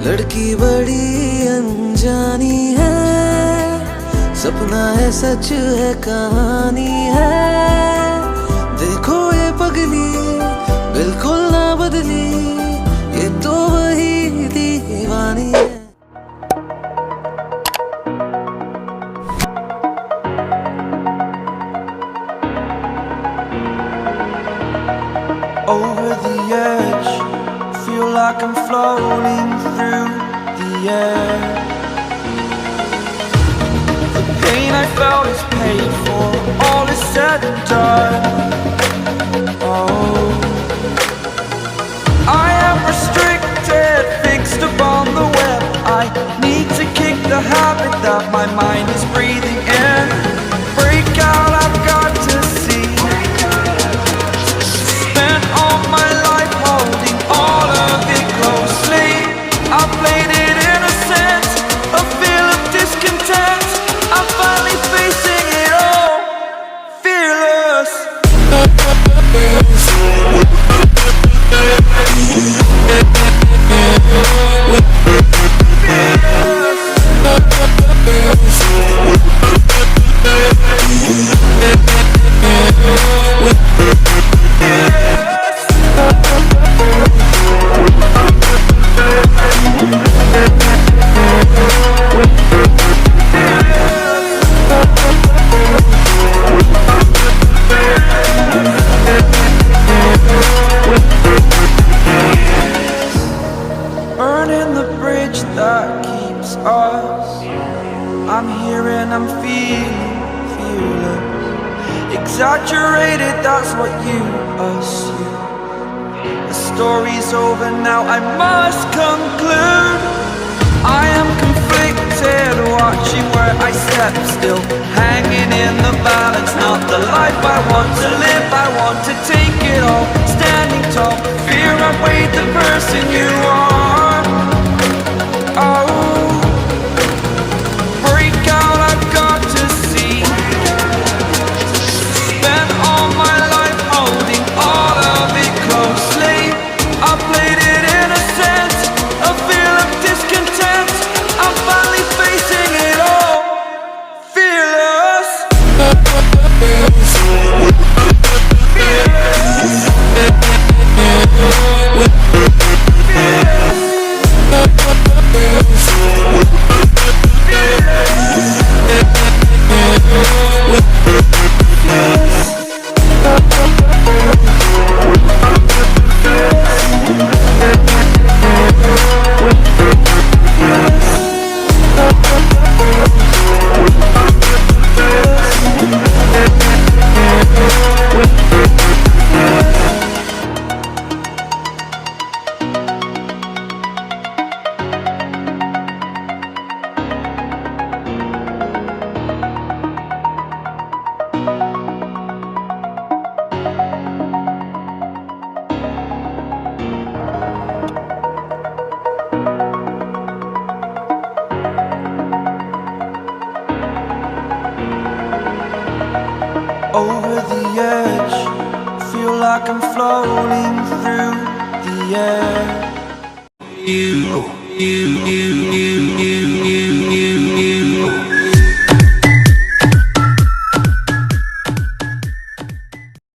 लड़की बड़ी अनजानी है, सपना है सच है कहानी है। देखो ये पगली बिल्कुल ना बदली, ये तो वही दीवानी है। Over the edge, feel like I'm floating through the air. The pain I felt is paid for, all is said and done. Oh, I am restricted, fixed upon the web. I need to kick the habit that my mind is breathing in. Break out, I've got to see. Spent all my life holding all of it closely. I played it innocent, a feel of discontent. I'm finally facing it all, fearless. Burning the bridge that keeps us. I'm here and I'm feeling fearless. Exaggerated, that's what you assume. The story's over now, I must conclude. I am conflicted, watching where I step still, hanging in the balance. Not the life I want to live, I want to take it all. Standing tall, fear outweighed the person you are. Oh, break out, I've got to see. Spent all my life holding all of it closely. I played it innocent, a feel of discontent. I'm finally facing it all, fearless. Over the edge, feel like I'm floating through the air. You.